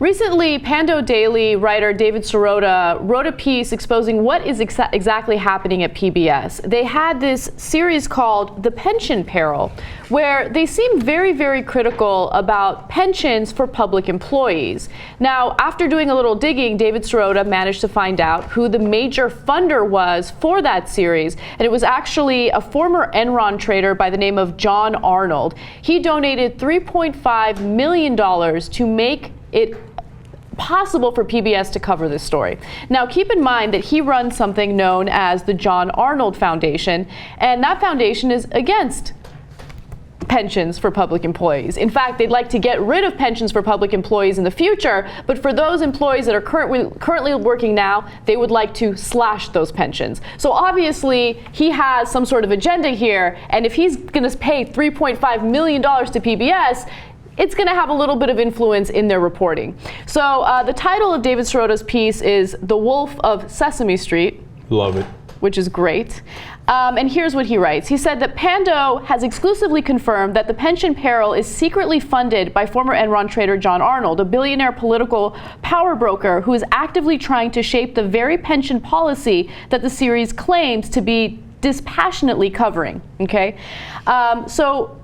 Recently, Pando Daily writer David Sirota wrote a piece exposing what is exactly happening at PBS. They had this series called The Pension Peril, where they seem very, very critical about pensions for public employees. Now, after doing a little digging, David Sirota managed to find out who the major funder was for that series, and it was actually a former Enron trader by the name of John Arnold. He donated $3.5 million to make it possible for PBS to cover this story. Now, keep in mind that he runs something known as the John Arnold Foundation, and that foundation is against pensions for public employees. In fact, they'd like to get rid of pensions for public employees in the future, but for those employees that are currently working now, they would like to slash those pensions. So obviously, he has some sort of agenda here, and if he's going to pay $3.5 million to PBS, it's going to have a little bit of influence in their reporting. So the title of David Sirota's piece is The Wolf of Sesame Street. Love it. Which is great. And here's what he writes. He said that Pando has exclusively confirmed that the Pension Peril is secretly funded by former Enron trader John Arnold, a billionaire political power broker who is actively trying to shape the very pension policy that the series claims to be dispassionately covering. Okay? So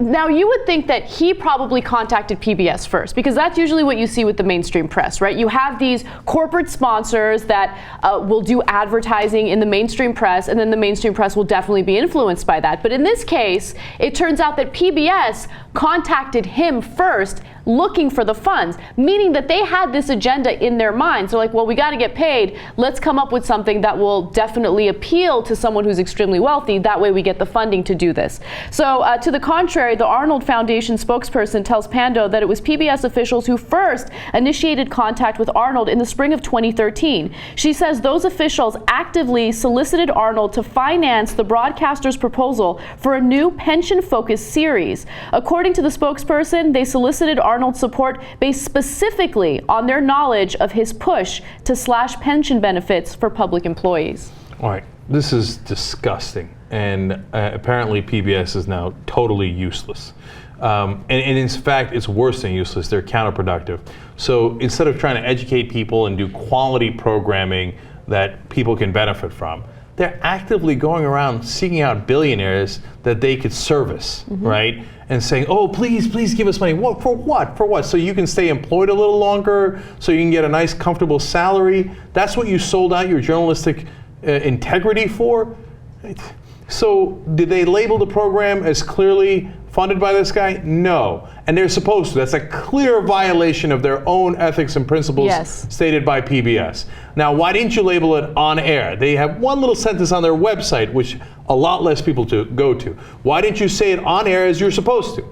now, you would think that he probably contacted PBS first, because that's usually what you see with the mainstream press, right? You have these corporate sponsors that will do advertising in the mainstream press, and then the mainstream press will definitely be influenced by that. But in this case, it turns out that PBS contacted him first, looking for the funds, meaning that they had this agenda in their minds. They're like, well, we got to get paid. Let's come up with something that will definitely appeal to someone who's extremely wealthy. That way we get the funding to do this. So to the contrary, the Arnold Foundation spokesperson tells Pando that it was PBS officials who first initiated contact with Arnold in the spring of 2013. She says those officials actively solicited Arnold to finance the broadcaster's proposal for a new pension-focused series. According to the spokesperson, they solicited Arnold's support based specifically on their knowledge of his push to slash pension benefits for public employees. All right, this is disgusting, and apparently PBS is now totally useless. And in fact, it's worse than useless. They're counterproductive. So instead of trying to educate people and do quality programming that people can benefit from, they're actively going around seeking out billionaires that they could service, right? And saying, oh, please give us money. What, for what? For what? So you can stay employed a little longer, so you can get a nice, comfortable salary. That's what you sold out your journalistic integrity for? So did they label the program as clearly funded by this guy? No. And they're supposed to. That's a clear violation of their own ethics and principles stated by PBS. Now, why didn't you label it on air? They have one little sentence on their website, which a lot less people go to. Why didn't you say it on air as you're supposed to?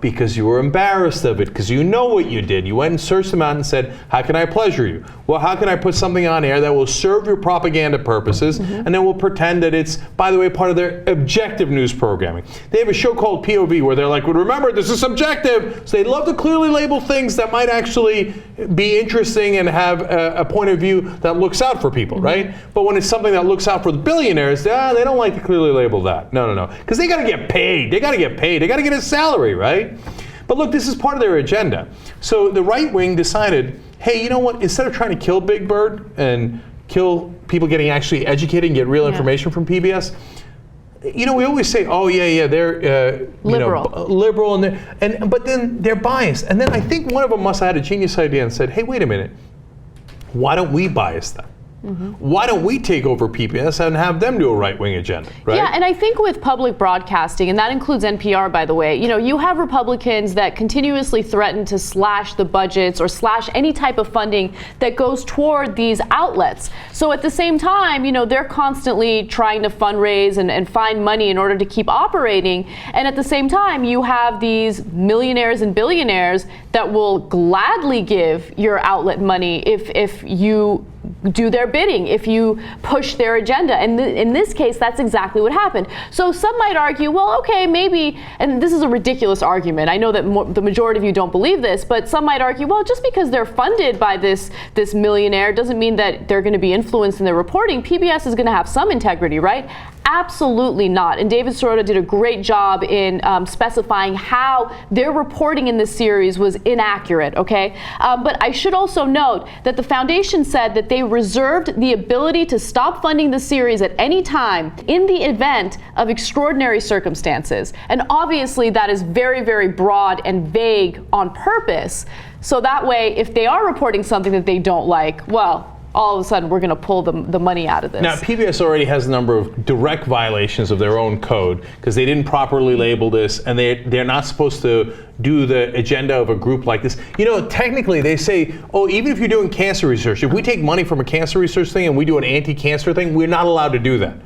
Because you were embarrassed of it, because you know what you did. You went and searched them out and said, how can I pleasure you? Well, how can I put something on air that will serve your propaganda purposes, and then we'll pretend that it's, by the way, part of their objective news programming. They have a show called POV where they're like, well, remember, this is subjective. So they love to clearly label things that might actually be interesting and have a point of view that looks out for people, right? But when it's something that looks out for the billionaires, they don't like to clearly label that. No. Because they got to get paid. They got to get paid. They got to get a salary, right? But look, this is part of their agenda. So the right wing decided, hey, you know what? Instead of trying to kill Big Bird and kill people getting actually educated and get real information from PBS, you know, we always say, oh yeah, they're liberal, liberal, but then they're biased. And then I think one of them must have had a genius idea and said, hey, wait a minute, why don't we bias them? Why don't we take over PBS and have them do a right-wing agenda, right? Yeah, and I think with public broadcasting, and that includes NPR, by the way, you know, you have Republicans that continuously threaten to slash the budgets or slash any type of funding that goes toward these outlets. So at the same time, you know, they're constantly trying to fundraise and find money in order to keep operating. And at the same time, you have these millionaires and billionaires that will gladly give your outlet money if you do their bidding, if you push their agenda. And in this case, that's exactly what happened. So some might argue, well, okay, maybe, and this is a ridiculous argument. I know that the majority of you don't believe this, but some might argue, well, just because they're funded by this millionaire doesn't mean that they're going to be influenced in their reporting. PBS is going to have some integrity, right? Absolutely not. And David Sirota did a great job in specifying how their reporting in this series was inaccurate, okay? But I should also note that the foundation said that they reserved the ability to stop funding the series at any time in the event of extraordinary circumstances. And obviously that is very, very broad and vague on purpose. So that way, if they are reporting something that they don't like, well, all of a sudden we're going to pull the money out of this. Now, PBS already has a number of direct violations of their own code because they didn't properly label this, and they're not supposed to do the agenda of a group like this. You know, technically they say, oh, even if you're doing cancer research, if we take money from a cancer research thing and we do an anti-cancer thing, we're not allowed to do that.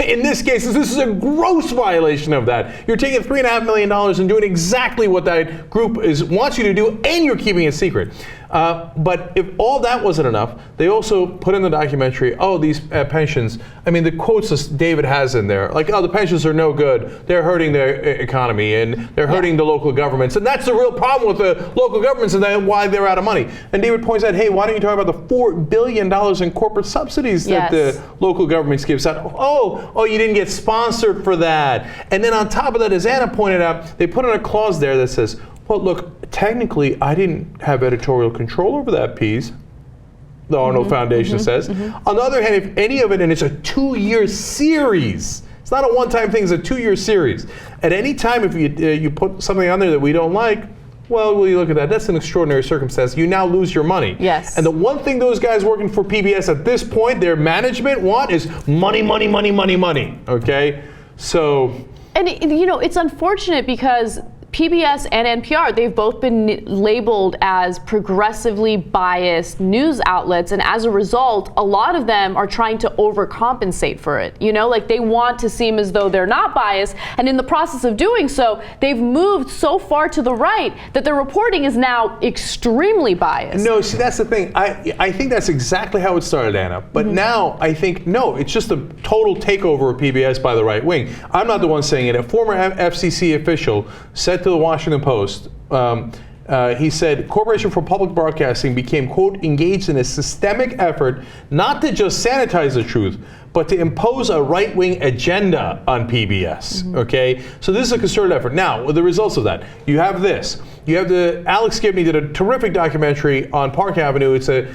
In this case, this is a gross violation of that. You're taking $3.5 million and doing exactly what that group wants you to do, and you're keeping it secret. But if all that wasn't enough, they also put in the documentary, oh, these pensions, I mean, the quotes that David has in there, like, oh, the pensions are no good, they're hurting their economy, and they're hurting the local governments, and that's the real problem with the local governments, and that's why they're out of money. And David points out, hey, why don't you talk about the $4 billion in corporate subsidies that the local governments give out? Oh, you didn't get sponsored for that. And then on top of that, as Anna pointed out, they put in a clause there that says, well, look, technically, I didn't have editorial control over that piece, the Arnold Foundation says. On the other hand, if any of it, and it's a 2-year series, it's not a one-time thing, it's a 2-year series. At any time, if you put something on there that we don't like, well, will you look at that? That's an extraordinary circumstance. You now lose your money. Yes. And the one thing those guys working for PBS at this point, their management want is money, money, money, money, money. Okay? So. And, you know, it's unfortunate because PBS and NPR, they've both been labeled as progressively biased news outlets, and as a result, a lot of them are trying to overcompensate for it. You know, like they want to seem as though they're not biased, and in the process of doing so, they've moved so far to the right that their reporting is now extremely biased. No, see, that's the thing. I think that's exactly how it started, Anna. But now I think, no, it's just a total takeover of PBS by the right wing. I'm not the one saying it. A former FCC official said to the Washington Post, he said, Corporation for Public Broadcasting became, quote, engaged in a systemic effort not to just sanitize the truth, but to impose a right-wing agenda on PBS, okay? So this is a concerted effort. Now, the results of that, you have this. You have Alex Gibney did a terrific documentary on Park Avenue. It's a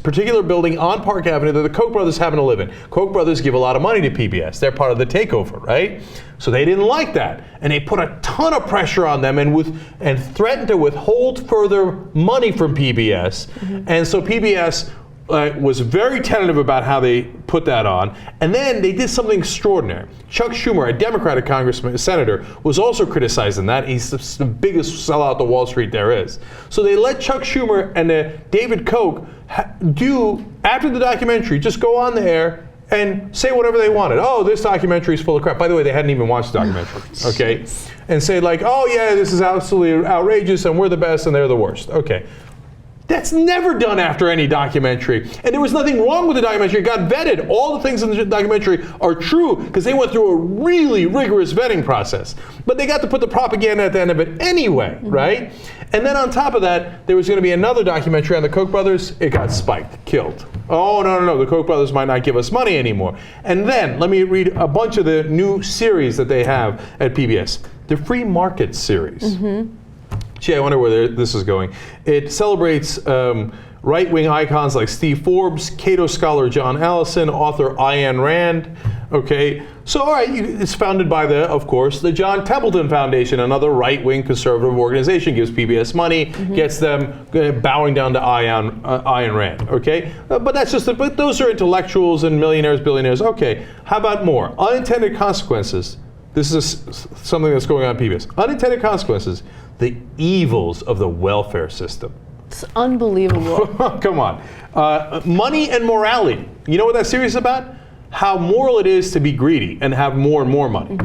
particular building on Park Avenue that the Koch brothers happen to live in. Koch brothers give a lot of money to PBS. They're part of the takeover, right? So they didn't like that. And they put a ton of pressure on them and threatened to withhold further money from PBS. And so PBS was very tentative about how they put that on. And then they did something extraordinary. Chuck Schumer, a Democratic congressman, senator, was also criticizing that. He's the biggest sellout to Wall Street there is. So they let Chuck Schumer and David Koch do, after the documentary, just go on the air and say whatever they wanted. Oh, this documentary is full of crap. By the way, they hadn't even watched the documentary, okay? And say like, oh yeah, this is absolutely outrageous and we're the best and they're the worst. Okay. That's never done after any documentary. And there was nothing wrong with the documentary. It got vetted. All the things in the documentary are true because they went through a really rigorous vetting process. But they got to put the propaganda at the end of it anyway, right? And then on top of that, there was going to be another documentary on the Koch brothers. It got spiked, killed. Oh, no, the Koch brothers might not give us money anymore. And then, let me read a bunch of the new series that they have at PBS. The Free Market series. Gee, I wonder where this is going. It celebrates right-wing icons like Steve Forbes, Cato scholar John Allison, author Ayn Rand. Okay, so all right, it's founded by of course, the John Templeton Foundation, another right-wing conservative organization, gives PBS money, gets them bowing down to Ayn Rand. Okay, but that's just but those are intellectuals and millionaires, billionaires. Okay, how about more unintended consequences? This is something that's going on at PBS. Unintended consequences. The evils of the welfare system. It's unbelievable. Come on. Money and morality. You know what that series is about? How moral it is to be greedy and have more and more money.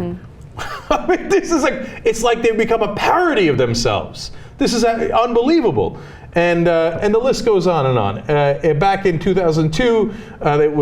I mean, this is it's like they've become a parody of themselves. This is unbelievable. And the list goes on and on. Back in 2002,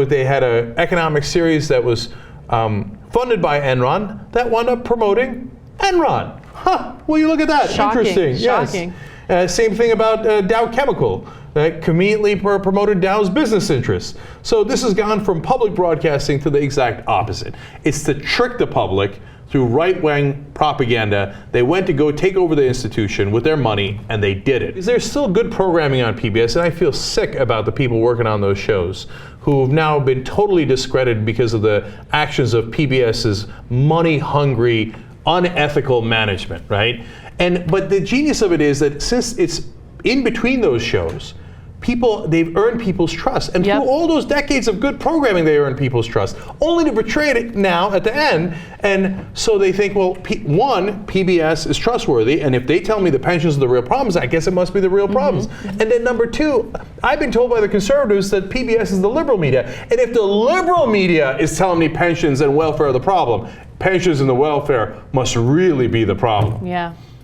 they had an economic series that was funded by Enron that wound up promoting Enron. Huh, well, you look at that. Shocking. Interesting. Shocking. Yes. Same thing about Dow Chemical. Conveniently promoted Dow's business interests. So this has gone from public broadcasting to the exact opposite. It's to trick the public through right-wing propaganda. They went to go take over the institution with their money, and they did it. There's still good programming on PBS, and I feel sick about the people working on those shows who have now been totally discredited because of the actions of PBS's money-hungry, unethical management, right? But the genius of it is that since it's in between those shows, they've earned people's trust. And through all those decades of good programming, they earned people's trust, only to betray it now at the end. And so they think, well, one, PBS is trustworthy, and if they tell me the pensions are the real problems, I guess it must be the real problems. And then number two, I've been told by the conservatives that PBS is the liberal media. And if the liberal media is telling me pensions and welfare are the problem, pensions and the welfare must really be the problem. Yeah.